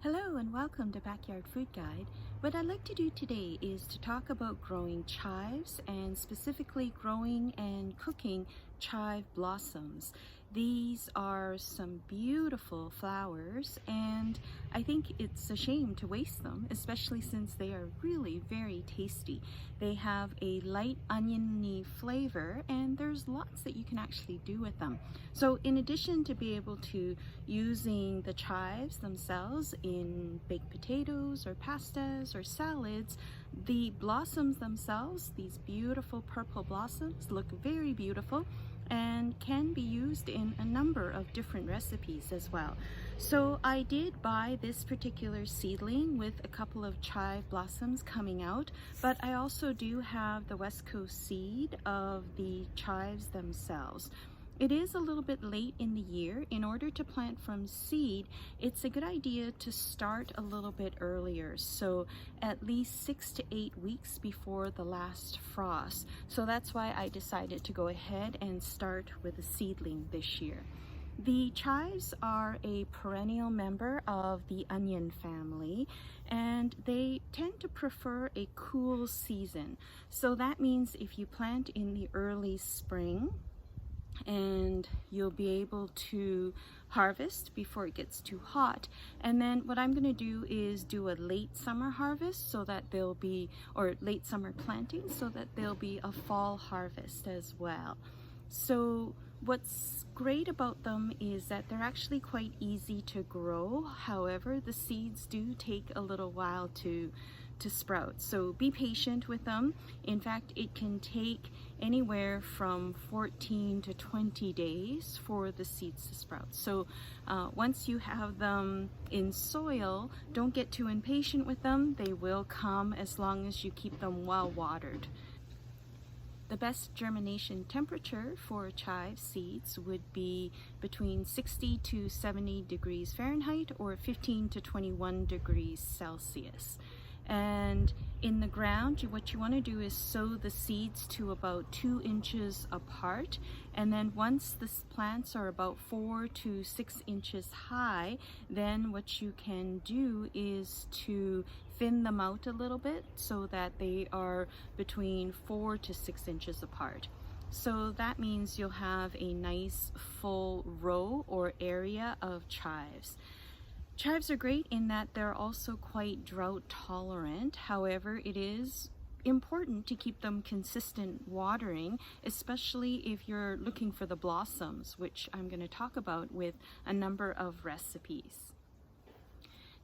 Hello and welcome to Backyard Food Guide. What I'd like to do today is to talk about growing chives and specifically growing and cooking chive blossoms. These are some beautiful flowers and I think it's a shame to waste them, especially since they are really very tasty. They have a light oniony flavor and there's lots that you can actually do with them. So in addition to be able to using the chives themselves in baked potatoes or pastas or salads, the blossoms themselves, these beautiful purple blossoms, look very beautiful and can be used in a number of different recipes as well. So I did buy this particular seedling with a couple of chive blossoms coming out, but I also do have the West Coast seed of the chives themselves. It is a little bit late in the year. In order to plant from seed, it's a good idea to start a little bit earlier, so at least 6 to 8 weeks before the last frost. So that's why I decided to go ahead and start with a seedling this year. The chives are a perennial member of the onion family, and they tend to prefer a cool season. So that means if you plant in the early spring, and you'll be able to harvest before it gets too hot. And then what I'm going to do is do a late summer harvest so that there'll be, or late summer planting so that there'll be a fall harvest as well. So what's great about them is that they're actually quite easy to grow. However, the seeds do take a little while to sprout, so be patient with them. In fact, it can take anywhere from 14 to 20 days for the seeds to sprout. So once you have them in soil, don't get too impatient with them. They will come as long as you keep them well watered. The best germination temperature for chive seeds would be between 60 to 70 degrees Fahrenheit or 15 to 21 degrees Celsius. And in the ground, what you want to do is sow the seeds to about 2 inches apart, and then once the plants are about 4 to 6 inches high, then what you can do is to thin them out a little bit so that they are between 4 to 6 inches apart. So that means you'll have a nice full row or area of chives. Chives are great in that they're also quite drought tolerant. However, it is important to keep them consistent watering, especially if you're looking for the blossoms, which I'm going to talk about with a number of recipes.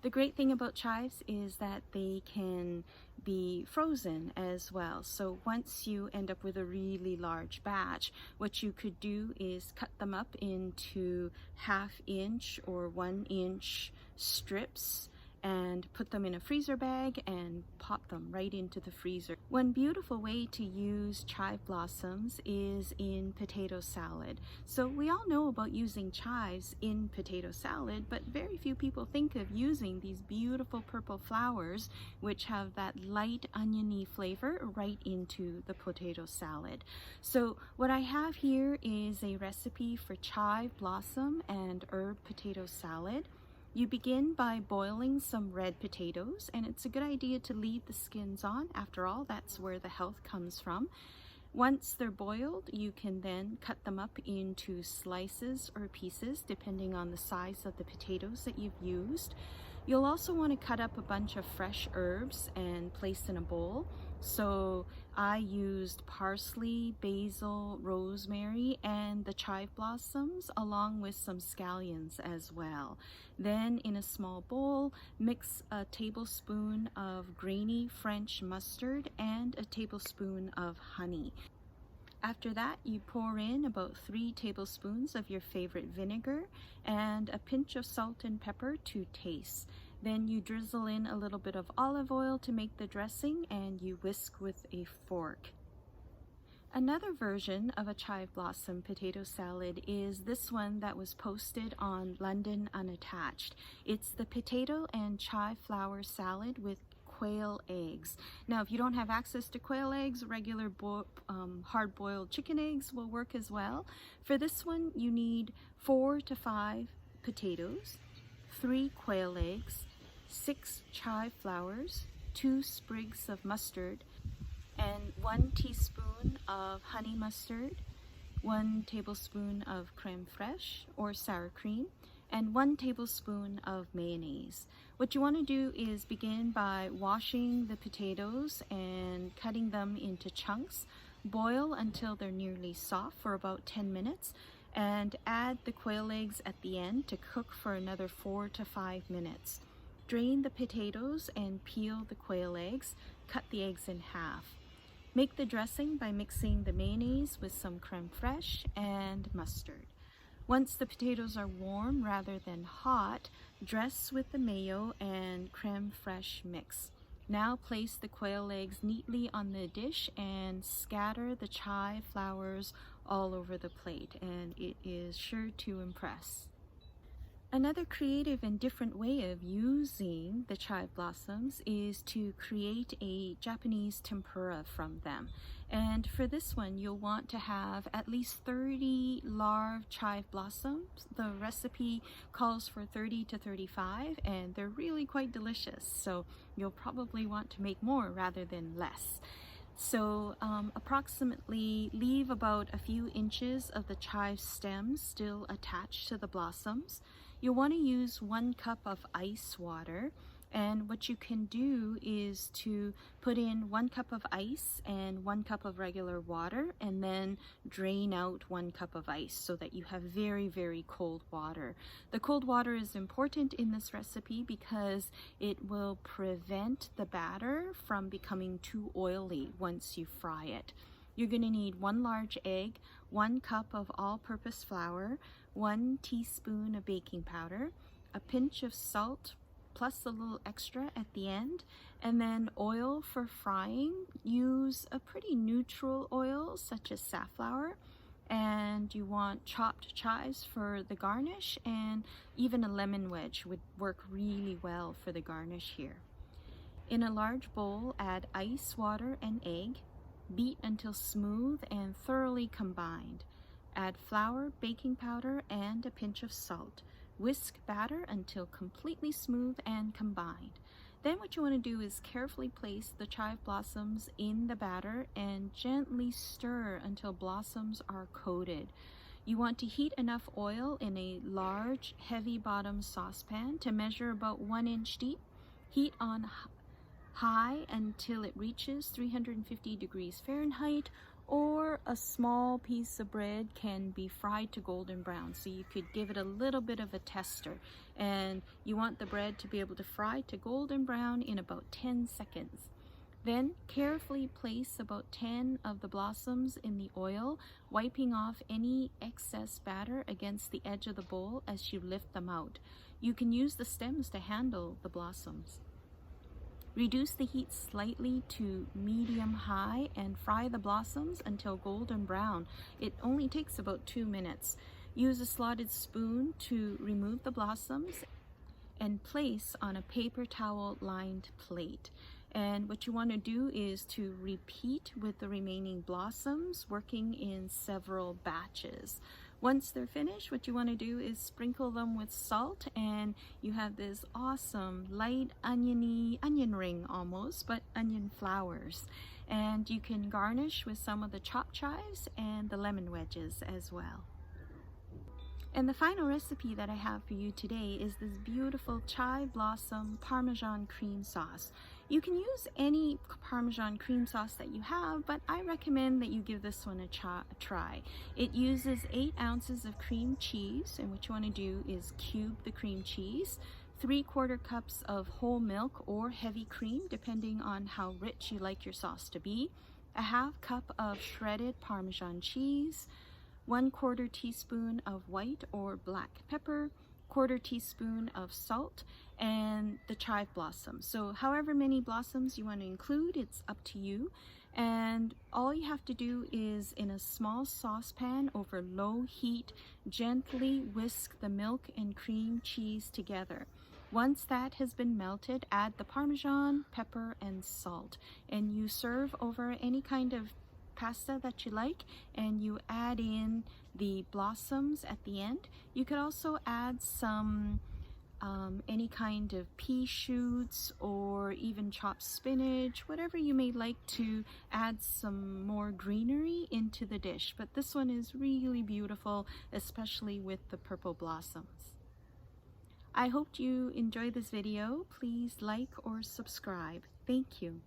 The great thing about chives is that they can be frozen as well. So once you end up with a really large batch, what you could do is cut them up into 1/2 inch or 1 inch strips and put them in a freezer bag and pop them right into the freezer. One beautiful way to use chive blossoms is in potato salad. So we all know about using chives in potato salad, but very few people think of using these beautiful purple flowers which have that light oniony flavor right into the potato salad. So what I have here is a recipe for chive blossom and herb potato salad. You begin by boiling some red potatoes, and it's a good idea to leave the skins on. After all, that's where the health comes from. Once they're boiled, you can then cut them up into slices or pieces depending on the size of the potatoes that you've used. You'll also want to cut up a bunch of fresh herbs and place in a bowl. So I used parsley, basil, rosemary, and the chive blossoms along with some scallions as well. Then in a small bowl, mix a tablespoon of grainy French mustard and a tablespoon of honey. After that, you pour in about 3 tablespoons of your favorite vinegar and a pinch of salt and pepper to taste. Then you drizzle in a little bit of olive oil to make the dressing and you whisk with a fork. Another version of a chive blossom potato salad is this one that was posted on London Unattached. It's the potato and chive flower salad with quail eggs. Now, if you don't have access to quail eggs, regular hard-boiled chicken eggs will work as well. For this one, you need 4 to 5 potatoes, 3 quail eggs, 6 chive flowers, 2 sprigs of mustard, and 1 teaspoon of honey mustard, 1 tablespoon of creme fraiche or sour cream, and 1 tablespoon of mayonnaise. What you want to do is begin by washing the potatoes and cutting them into chunks. Boil until they're nearly soft for about 10 minutes and add the quail eggs at the end to cook for another 4 to 5 minutes. Drain the potatoes and peel the quail eggs. Cut the eggs in half. Make the dressing by mixing the mayonnaise with some creme fraiche and mustard. Once the potatoes are warm rather than hot, dress with the mayo and creme fraiche mix. Now place the quail eggs neatly on the dish and scatter the chive flowers all over the plate, and it is sure to impress. Another creative and different way of using the chive blossoms is to create a Japanese tempura from them. And for this one, you'll want to have at least 30 large chive blossoms. The recipe calls for 30 to 35, and they're really quite delicious. So you'll probably want to make more rather than less. So approximately leave about a few inches of the chive stems still attached to the blossoms. You'll want to use 1 cup of ice water, and what you can do is to put in 1 cup of ice and 1 cup of regular water, and then drain out 1 cup of ice so that you have very, very cold water. The cold water is important in this recipe because it will prevent the batter from becoming too oily once you fry it. You're going to need 1 large egg, 1 cup of all-purpose flour, 1 teaspoon of baking powder, a pinch of salt, plus a little extra at the end, and then oil for frying. Use a pretty neutral oil such as safflower, and you want chopped chives for the garnish, and even a lemon wedge would work really well for the garnish here. In a large bowl, add ice, water, and egg. Beat until smooth and thoroughly combined. Add flour, baking powder, and a pinch of salt. Whisk batter until completely smooth and combined. Then what you want to do is carefully place the chive blossoms in the batter and gently stir until blossoms are coated. You want to heat enough oil in a large, heavy bottom saucepan to measure about 1 inch deep. Heat on high until it reaches 350 degrees Fahrenheit, or a small piece of bread can be fried to golden brown, so you could give it a little bit of a tester, and you want the bread to be able to fry to golden brown in about 10 seconds. Then carefully place about 10 of the blossoms in the oil, wiping off any excess batter against the edge of the bowl as you lift them out. You can use the stems to handle the blossoms. Reduce the heat slightly to medium-high and fry the blossoms until golden brown. It only takes about 2 minutes. Use a slotted spoon to remove the blossoms and place on a paper towel lined plate. And what you want to do is to repeat with the remaining blossoms, working in several batches. Once they're finished, what you want to do is sprinkle them with salt, and you have this awesome light onion ring almost, but onion flowers. And you can garnish with some of the chopped chives and the lemon wedges as well. And the final recipe that I have for you today is this beautiful chive blossom Parmesan cream sauce. You can use any Parmesan cream sauce that you have, but I recommend that you give this one a try. It uses 8 ounces of cream cheese, and what you want to do is cube the cream cheese, 3/4 cups of whole milk or heavy cream, depending on how rich you like your sauce to be, a 1/2 cup of shredded Parmesan cheese, 1/4 teaspoon of white or black pepper, 1/4 teaspoon of salt, and the chive blossoms. So however many blossoms you want to include, it's up to you. And all you have to do is, in a small saucepan over low heat, gently whisk the milk and cream cheese together. Once that has been melted, add the Parmesan, pepper, and salt, and you serve over any kind of pasta that you like, and you add in the blossoms at the end. You could also add some any kind of pea shoots or even chopped spinach, whatever you may like to add some more greenery into the dish. But this one is really beautiful, especially with the purple blossoms. I hope you enjoyed this video. Please like or subscribe. Thank you.